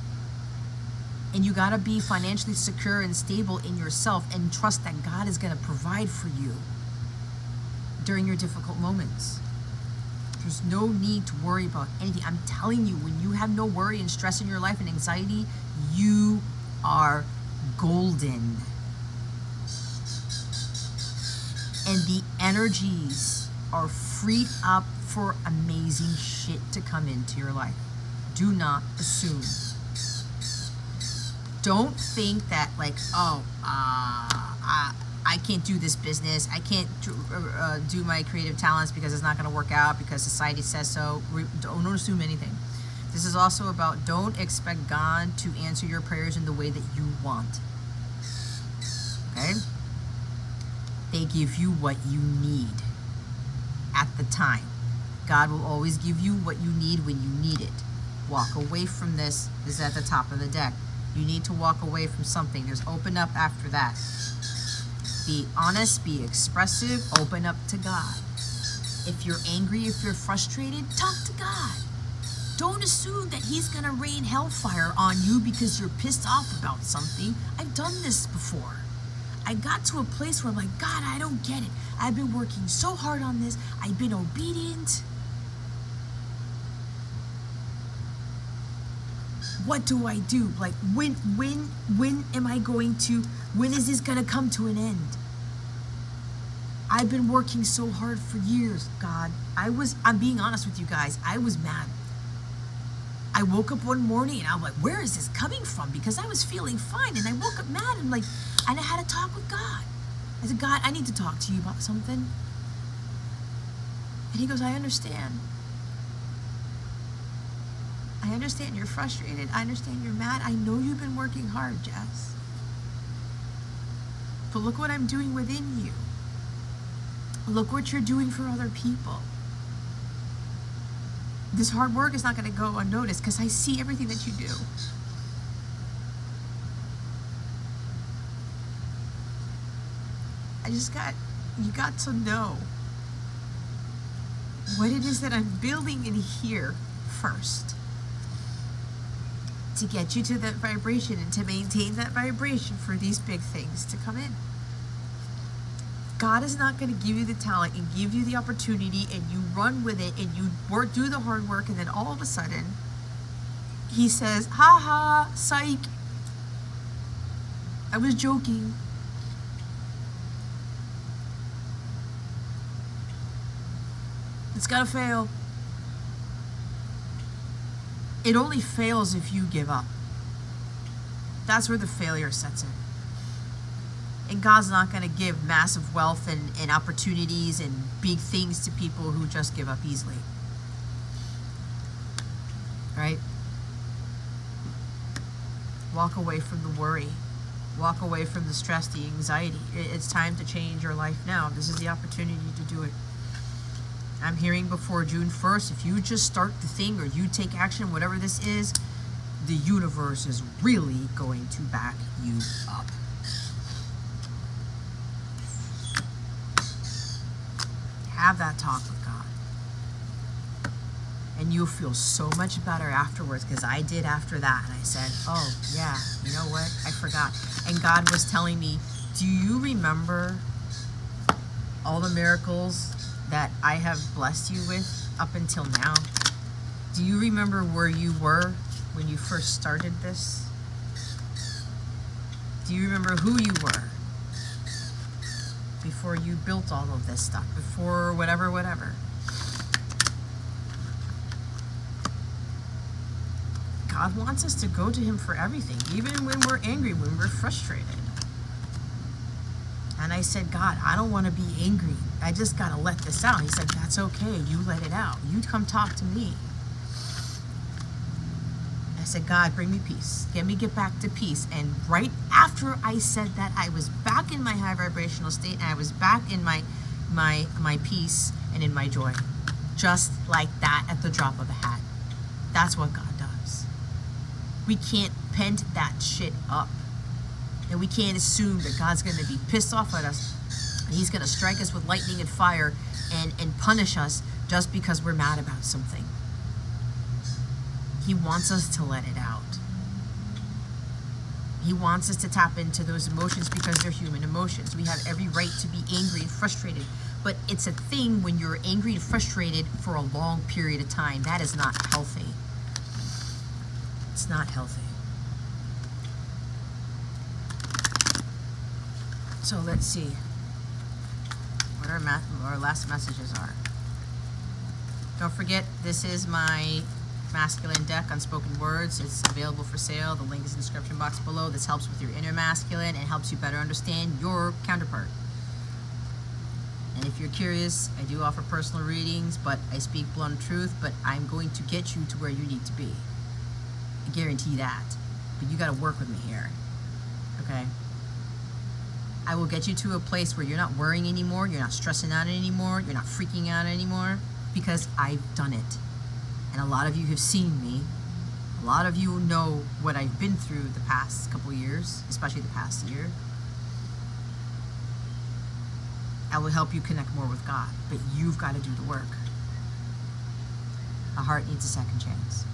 And you got to be financially secure and stable in yourself and trust that God is going to provide for you during your difficult moments. There's no need to worry about anything. I'm telling you, when you have no worry and stress in your life and anxiety, you are golden. And the energies are freed up for amazing shit to come into your life. Do not assume. Don't think that like, I can't do this business. I can't do my creative talents because it's not going to work out because society says so. Don't assume anything. This is also about don't expect God to answer your prayers in the way that you want. Okay? They give you what you need at the time. God will always give you what you need when you need it. Walk away from this. This is at the top of the deck. You need to walk away from something. There's open up after that. Be honest, be expressive, open up to God. If you're angry, if you're frustrated, talk to God. Don't assume that He's going to rain hellfire on you because you're pissed off about something. I've done this before. I got to a place where I'm like, God, I don't get it. I've been working so hard on this. I've been obedient. What do I do? Like, when am I going to, when is this going to come to an end? I've been working so hard for years, God. I'm being honest with you guys, I was mad. I woke up one morning and I'm like, where is this coming from? Because I was feeling fine and I woke up mad and I had to talk with God. I said, God, I need to talk to you about something. And he goes, I understand. I understand you're frustrated. I understand you're mad. I know you've been working hard, Jess. But look what I'm doing within you. Look what you're doing for other people. This hard work is not going to go unnoticed because I see everything that you do. You got to know what it is that I'm building in here first, to get you to that vibration and to maintain that vibration for these big things to come in. God is not going to give you the talent and give you the opportunity and you run with it and you do the hard work, and then all of a sudden he says, ha ha, psych, I was joking. It's gotta fail. It only fails if you give up. That's where the failure sets in. And God's not going to give massive wealth and opportunities and big things to people who just give up easily. Right? Walk away from the worry. Walk away from the stress, the anxiety. It's time to change your life now. This is the opportunity to do it. I'm hearing before June 1st, if you just start the thing or you take action, whatever this is, the universe is really going to back you up. Have that talk with God. And you'll feel so much better afterwards, because I did after that. And I said, oh, yeah, you know what? I forgot. And God was telling me, do you remember all the miracles that I have blessed you with up until now? Do you remember where you were when you first started this? Do you remember who you were before you built all of this stuff? Before whatever. God wants us to go to him for everything, even when we're angry, when we're frustrated. And I said, God, I don't want to be angry. I just got to let this out. He said, that's okay. You let it out. You come talk to me. I said, God, bring me peace. Get back to peace. And right after I said that, I was back in my high vibrational state, and I was back in my peace and in my joy. Just like that, at the drop of a hat. That's what God does. We can't pent that shit up. And we can't assume that God's going to be pissed off at us and he's going to strike us with lightning and fire and punish us just because we're mad about something. He wants us to let it out. He wants us to tap into those emotions because they're human emotions. We have every right to be angry and frustrated, but it's a thing when you're angry and frustrated for a long period of time. That is not healthy. It's not healthy. So let's see what our last messages are. Don't forget, this is my masculine deck, Unspoken Words. It's available for sale. The link is in the description box below. This helps with your inner masculine and helps you better understand your counterpart. And if you're curious, I do offer personal readings, but I speak blunt truth, but I'm going to get you to where you need to be. I guarantee that. But you got to work with me here. Okay? I will get you to a place where you're not worrying anymore, you're not stressing out anymore, you're not freaking out anymore, because I've done it. And a lot of you have seen me. A lot of you know what I've been through the past couple years, especially the past year. I will help you connect more with God, but you've got to do the work. A heart needs a second chance.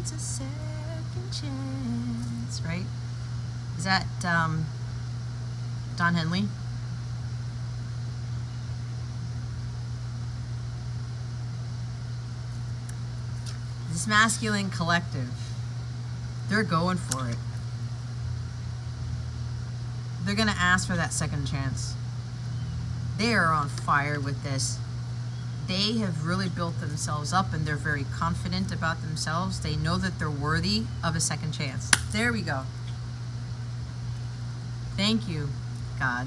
A second chance, right? Is that Don Henley? This masculine collective, they're going for it. They're gonna ask for that second chance. They are on fire with this. They have really built themselves up and they're very confident about themselves. They know that they're worthy of a second chance. There we go. Thank you, God.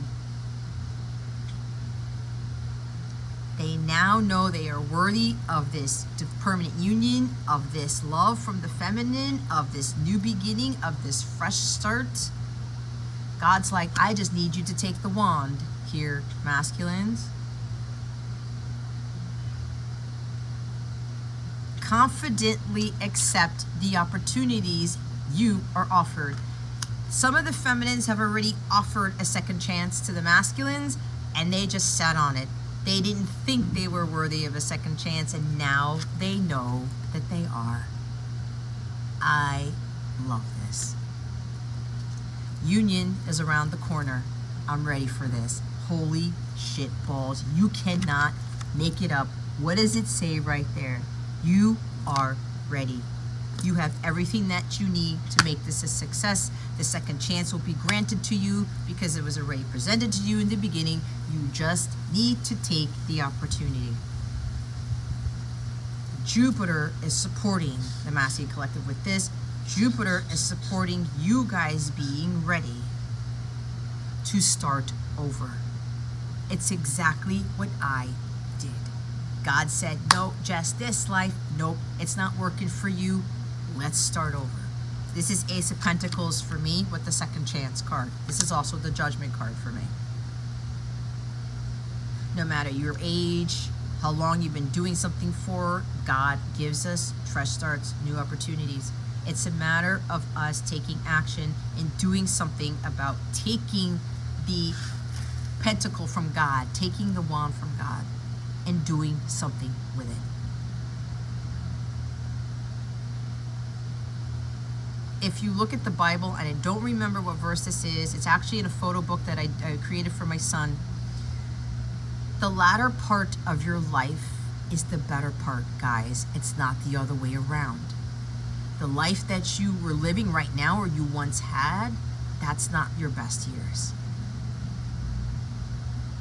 They now know they are worthy of this permanent union, of this love from the feminine, of this new beginning, of this fresh start. God's like, I just need you to take the wand here, masculines. Confidently accept the opportunities you are offered. Some of the feminines have already offered a second chance to the masculines, and they just sat on it. They didn't think they were worthy of a second chance, and now they know that they are. I love this. Union is around the corner. I'm ready for this. Holy shit balls. You cannot make it up. What does it say right there? You are ready. You have everything that you need to make this a success. The second chance will be granted to you because it was already presented to you in the beginning. You just need to take the opportunity. Jupiter is supporting the Masculine Collective with this. Jupiter is supporting you guys being ready to start over. It's exactly what I did. God said, no, just this life. Nope, it's not working for you. Let's start over. This is Ace of Pentacles for me with the second chance card. This is also the Judgment card for me. No matter your age, how long you've been doing something for, God gives us fresh starts, new opportunities. It's a matter of us taking action and doing something about taking the pentacle from God, taking the wand from God, and doing something with it. If you look at the Bible, and I don't remember what verse this is, it's actually in a photo book that I created for my son. The latter part of your life is the better part, guys. It's not the other way around. The life that you were living right now or you once had, that's not your best years.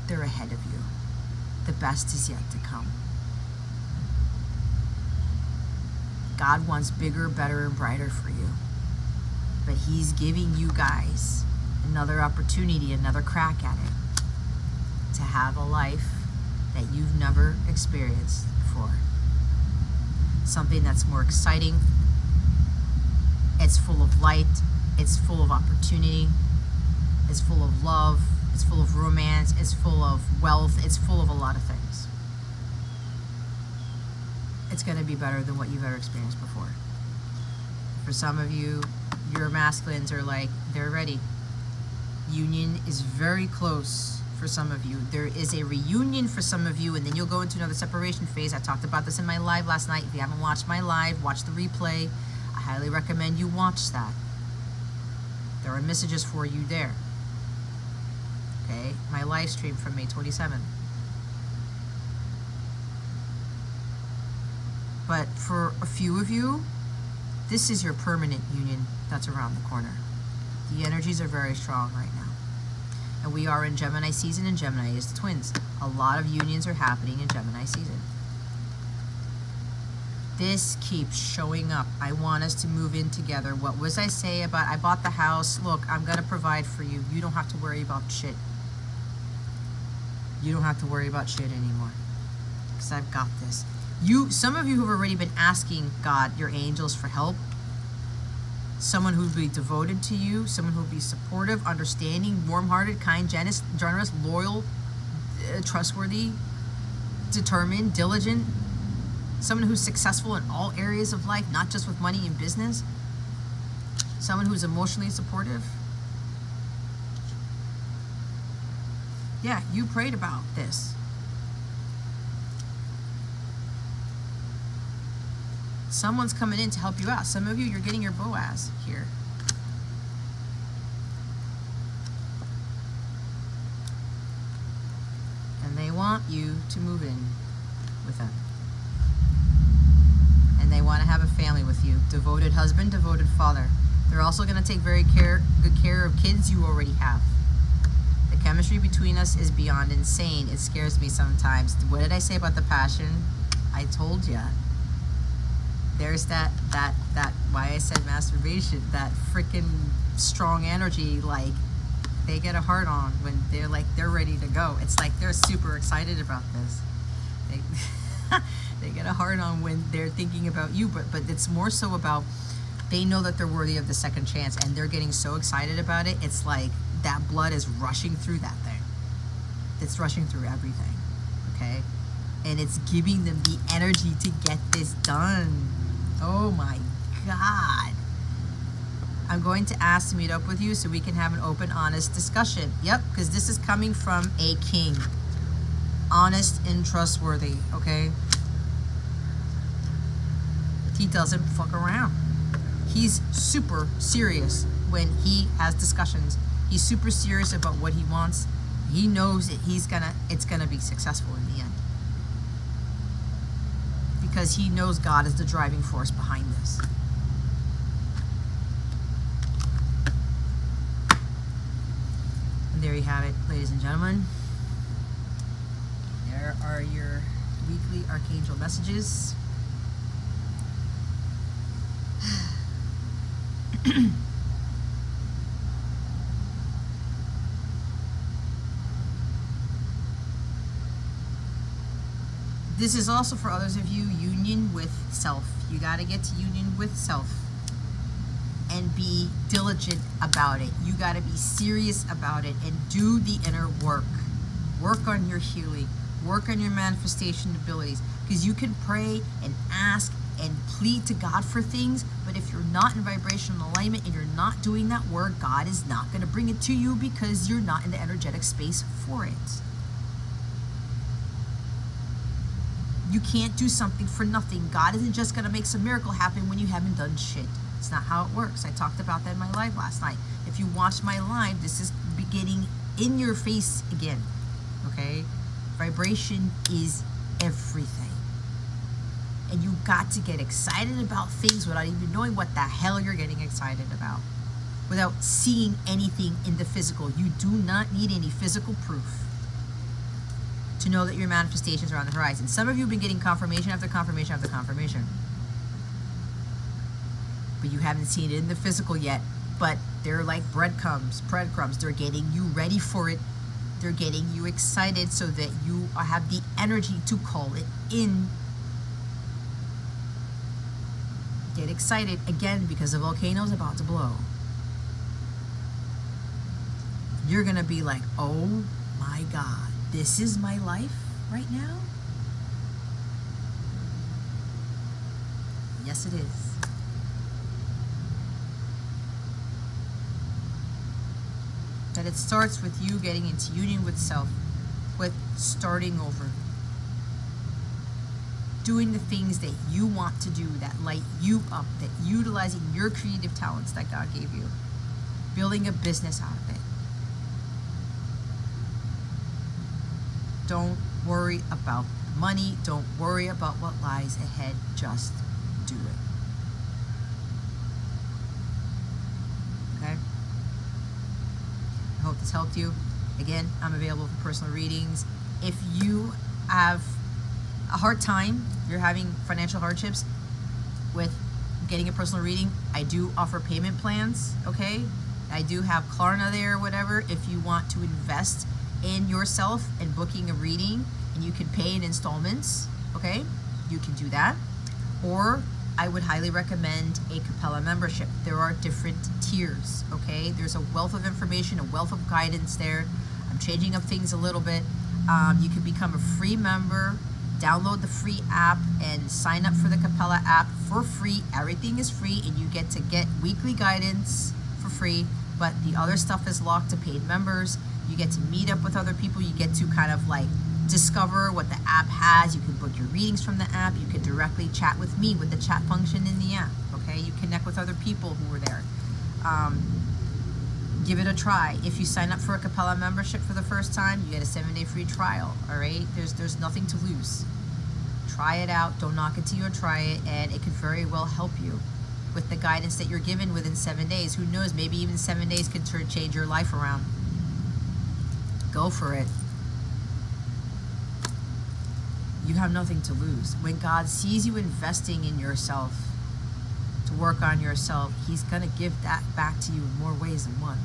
They're ahead of you. The best is yet to come. God wants bigger, better, and brighter for you. But he's giving you guys another opportunity, another crack at it, to have a life that you've never experienced before. Something that's more exciting. It's full of light. It's full of opportunity. It's full of love. It's full of romance. It's full of wealth. It's full of a lot of things. It's going to be better than what you've ever experienced before. For some of you, your masculines are like, they're ready. Union is very close for some of you. There is a reunion for some of you, and then you'll go into another separation phase. I talked about this in my live last night. If you haven't watched my live, watch the replay. I highly recommend you watch that. There are messages for you there. Okay, my live stream from May 27th. But for a few of you, this is your permanent union that's around the corner. The energies are very strong right now. And we are in Gemini season, and Gemini is the twins. A lot of unions are happening in Gemini season. This keeps showing up. I want us to move in together. What was I say about, I bought the house. Look, I'm going to provide for you. You don't have to worry about shit. You don't have to worry about shit anymore. Because I've got this. Some of you have already been asking God, your angels, for help. Someone who will be devoted to you, someone who will be supportive, understanding, warm-hearted, kind, generous, loyal, trustworthy, determined, diligent. Someone who's successful in all areas of life, not just with money and business. Someone who's emotionally supportive. Yeah, you prayed about this. Someone's coming in to help you out. Some of you, you're getting your Boaz here. And they want you to move in with them. And they want to have a family with you. Devoted husband, devoted father. They're also going to take very good care of kids you already have. The chemistry between us is beyond insane. It scares me sometimes. What did I say about the passion? I told you. There's that why I said masturbation, that freaking strong energy, like they get a hard on when they're ready to go. It's like they're super excited about this. They they get a hard on when they're thinking about you, but it's more so about they know that they're worthy of the second chance, and they're getting so excited about it. It's like that blood is rushing through that thing. It's rushing through everything, okay? And it's giving them the energy to get this done. Oh my God. I'm going to ask to meet up with you so we can have an open, honest discussion. Yep, because this is coming from a king. Honest and trustworthy, okay? He doesn't fuck around. He's super serious when he has discussions. He's super serious about what he wants. He knows that it's gonna be successful in the end. Because he knows God is the driving force behind this. And there you have it, ladies and gentlemen. There are your weekly Archangel messages. This is also for others of you, union with self. You got to get to union with self and be diligent about it. You got to be serious about it and do the inner work. Work on your healing. Work on your manifestation abilities. Because you can pray and ask and plead to God for things, but if you're not in vibrational alignment and you're not doing that work, God is not going to bring it to you because you're not in the energetic space for it. You can't do something for nothing. God isn't just going to make some miracle happen when you haven't done shit. It's not how it works. I talked about that in my live last night. If you watched my live, this is beginning in your face again. Okay? Vibration is everything. And you got to get excited about things without even knowing what the hell you're getting excited about. Without seeing anything in the physical. You do not need any physical proof to know that your manifestations are on the horizon. Some of you have been getting confirmation after confirmation after confirmation. But you haven't seen it in the physical yet. But they're like breadcrumbs. They're getting you ready for it. They're getting you excited so that you have the energy to call it in. Get excited again because the volcano's about to blow. You're going to be like, oh my God, this is my life right now? Yes, it is. That it starts with you getting into union with self, with starting over. Doing the things that you want to do, that light you up, that utilizing your creative talents that God gave you. Building a business out of it. Don't worry about money. Don't worry about what lies ahead. Just do it. Okay? I hope this helped you. Again, I'm available for personal readings. If you have a hard time, you're having financial hardships with getting a personal reading, I do offer payment plans, okay? I do have Klarna there or whatever if you want to invest in yourself and booking a reading, and you can pay in installments, okay? You can do that. Or I would highly recommend a Capella membership. There are different tiers, okay? There's a wealth of information, a wealth of guidance there. I'm changing up things a little bit. You can become a free member, download the free app, and sign up for the Capella app for free. Everything is free, and you get to get weekly guidance for free, but the other stuff is locked to paid members. You get to meet up with other people. You get to kind of like discover what the app has. You can book your readings from the app. You can directly chat with me with the chat function in the app, okay? You connect with other people who are there. Give it a try. If you sign up for a Capella membership for the first time, you get a 7-day free trial, all right? There's nothing to lose. Try it out. Don't knock it till you try it, and it could very well help you with the guidance that you're given within 7 days. Who knows? Maybe even 7 days could change your life around. Go for it. You have nothing to lose. When God sees you investing in yourself to work on yourself, He's going to give that back to you in more ways than one.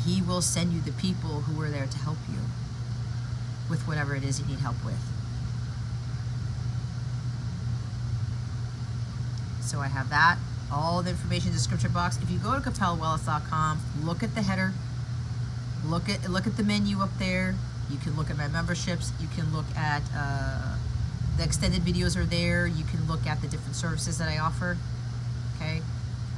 He will send you the people who are there to help you with whatever it is you need help with. So I have that, all the information in the description box. If you go to capellawellness.com, look at the header, look at the menu up there. You can look at my memberships. You can look at the extended videos are there. You can look at the different services that I offer. Okay,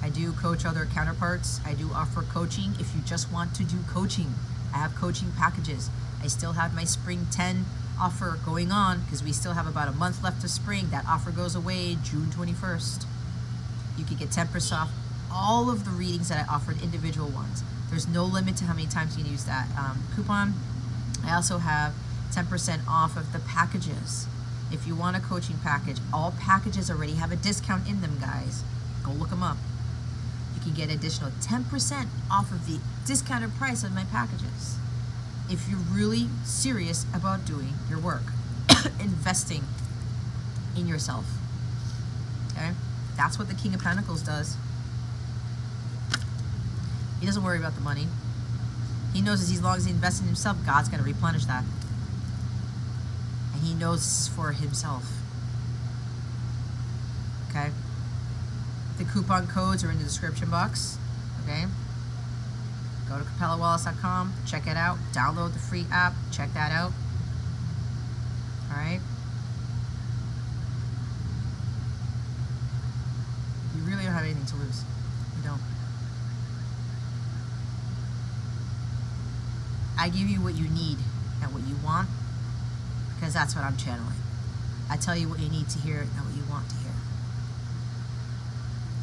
I do coach other counterparts. I do offer coaching. If you just want to do coaching, I have coaching packages. I still have my Spring 10 offer going on because we still have about a month left of spring. That offer goes away June 21st. You can get 10% off all of the readings that I offered, individual ones. There's no limit to how many times you can use that coupon. I also have 10% off of the packages. If you want a coaching package, all packages already have a discount in them, guys. Go look them up. You can get additional 10% off of the discounted price of my packages. If you're really serious about doing your work, investing in yourself, okay? That's what the King of Pentacles does. He doesn't worry about the money. He knows as long as he invests in himself, God's going to replenish that. And he knows this is for himself. Okay? The coupon codes are in the description box. Okay? Go to capellawellness.com, check it out, download the free app, check that out. Alright? You really don't have anything to lose. You don't. I give you what you need and what you want because that's what I'm channeling. I tell you what you need to hear and what you want to hear.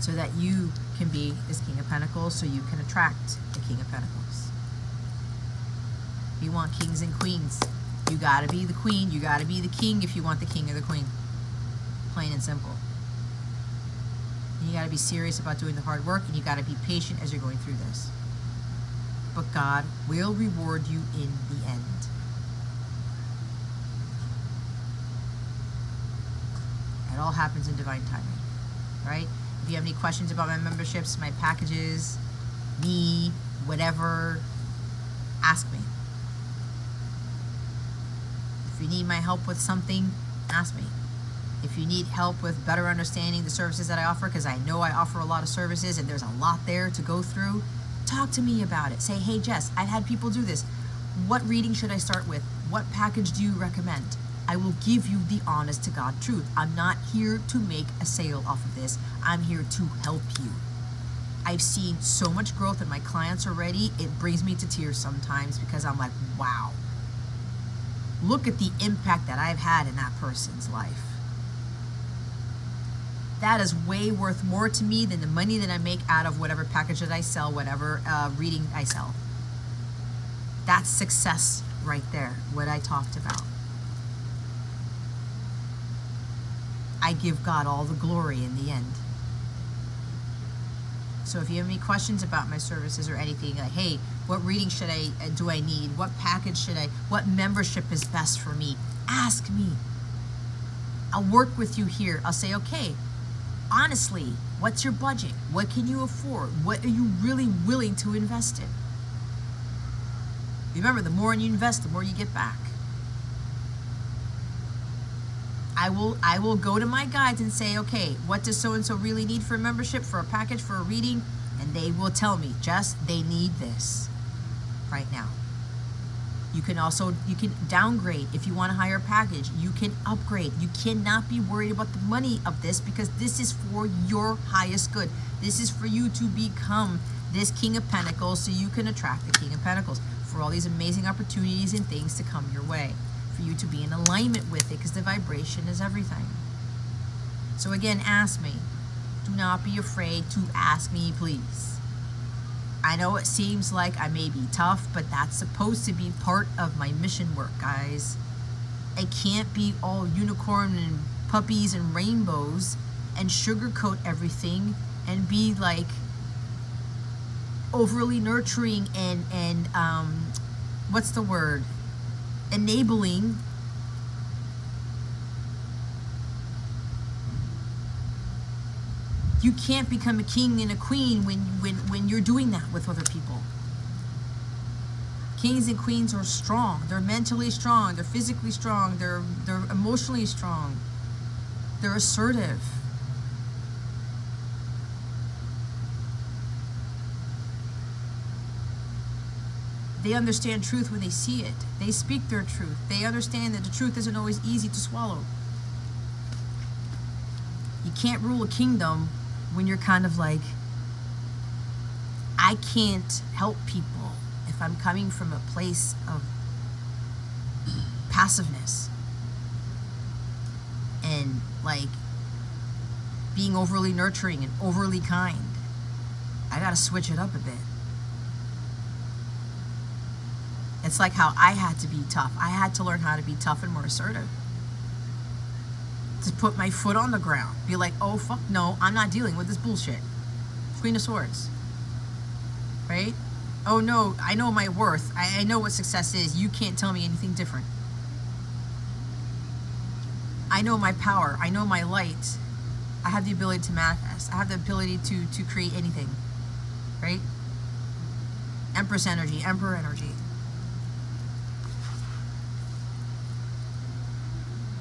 So that you can be this King of Pentacles, so you can attract the King of Pentacles. You want kings and queens. You gotta be the queen, you gotta be the king if you want the king or the queen. Plain and simple. And you gotta be serious about doing the hard work, and you gotta be patient as you're going through this. But God will reward you in the end. It all happens in divine timing, right? If you have any questions about my memberships, my packages, me, whatever, ask me. If you need my help with something, ask me. If you need help with better understanding the services that I offer, because I know I offer a lot of services and there's a lot there to go through, talk to me about it. Say, hey Jess, I've had people do this. What reading should I start with? What package do you recommend? I will give you the honest to God truth. I'm not here to make a sale off of this. I'm here to help you. I've seen so much growth in my clients already. It brings me to tears sometimes because I'm like, wow. Look at the impact that I've had in that person's life. That is way worth more to me than the money that I make out of whatever package that I sell, whatever reading I sell. That's success right there, what I talked about. I give God all the glory in the end. So if you have any questions about my services or anything, like, hey, what reading do I need? What package what membership is best for me? Ask me. I'll work with you here. I'll say, okay, honestly, what's your budget? What can you afford? What are you really willing to invest in? Remember, the more you invest, the more you get back. I will go to my guides and say, okay, what does so-and-so really need for a membership, for a package, for a reading? And they will tell me, Jess, they need this right now. You can downgrade if you want a higher package. You can upgrade. You cannot be worried about the money of this because this is for your highest good. This is for you to become this King of Pentacles so you can attract the King of Pentacles for all these amazing opportunities and things to come your way. For you to be in alignment with it because the vibration is everything. So again, ask me. Do not be afraid to ask me, please. I know it seems like I may be tough, but that's supposed to be part of my mission work, guys. I can't be all unicorn and puppies and rainbows and sugarcoat everything and be like overly nurturing and what's the word? Enabling. You can't become a king and a queen when you're doing that with other people. Kings and queens are strong. They're mentally strong. They're physically strong. They're emotionally strong. They're assertive. They understand truth when they see it. They speak their truth. They understand that the truth isn't always easy to swallow. You can't rule a kingdom when you're kind of like, I can't help people if I'm coming from a place of passiveness and like being overly nurturing and overly kind. I gotta switch it up a bit. It's like how I had to be tough. I had to learn how to be tough and more assertive. To put my foot on the ground. Be like, oh, fuck no, I'm not dealing with this bullshit. Queen of Swords. Right? Oh no, I know my worth. I know what success is. You can't tell me anything different. I know my power. I know my light. I have the ability to manifest. I have the ability to create anything. Right? Empress energy, Emperor energy.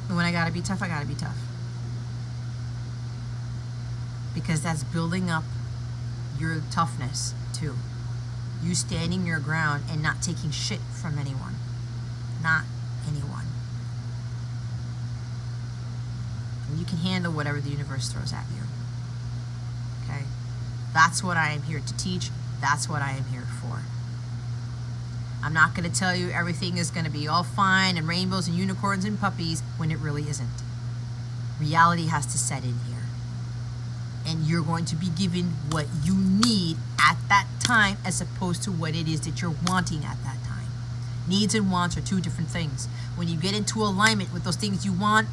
And when I gotta be tough, I gotta be tough. Because that's building up your toughness too. You standing your ground and not taking shit from anyone. Not anyone. And you can handle whatever the universe throws at you. Okay? That's what I am here to teach. That's what I am here for. I'm not going to tell you everything is going to be all fine and rainbows and unicorns and puppies when it really isn't. Reality has to set in here. And you're going to be given what you need at that time as opposed to what it is that you're wanting at that time. Needs and wants are two different things. When you get into alignment with those things you want,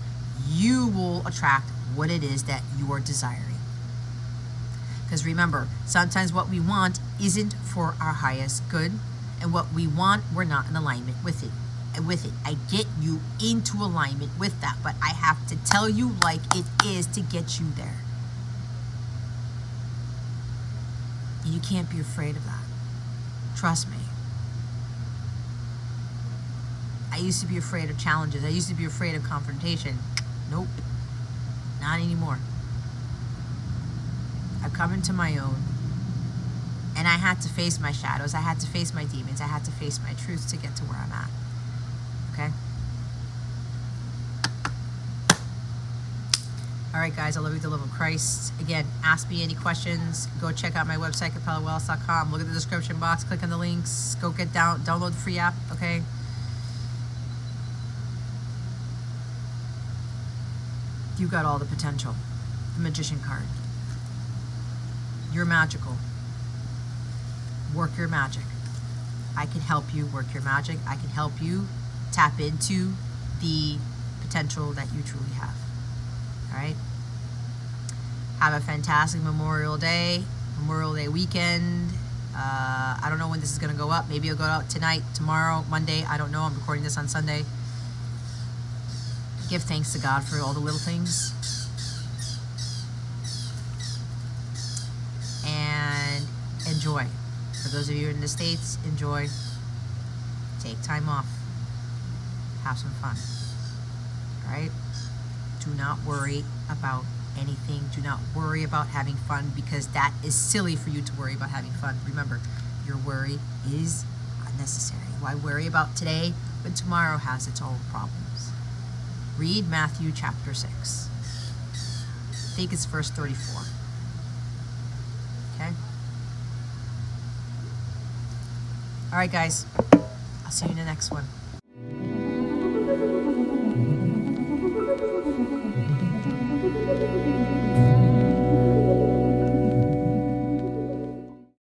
you will attract what it is that you are desiring. Because remember, sometimes what we want isn't for our highest good. And what we want, we're not in alignment with it. I get you into alignment with that, but I have to tell you like it is to get you there. And you can't be afraid of that. Trust me. I used to be afraid of challenges. I used to be afraid of confrontation. Nope. Not anymore. I've come into my own. And I had to face my shadows. I had to face my demons. I had to face my truths to get to where I'm at. Okay? All right, guys. I love you with the love of Christ. Again, ask me any questions. Go check out my website, capellawellness.com. Look at the description box. Click on the links. Go get download the free app. Okay? You got all the potential. The Magician card. You're magical. Work your magic. I can help you work your magic. I can help you tap into the potential that you truly have. All right? Have a fantastic Memorial Day weekend. I don't know when this is going to go up. Maybe it'll go out tonight, tomorrow, Monday. I don't know. I'm recording this on Sunday. Give thanks to God for all the little things. And enjoy. For those of you in the States, enjoy. Take time off. Have some fun. All right? Do not worry about anything. Do not worry about having fun because that is silly for you to worry about having fun. Remember, your worry is unnecessary. Why worry about today when tomorrow has its own problems? Read Matthew chapter 6. I think it's verse 34. Okay? All right, guys. I'll see you in the next one.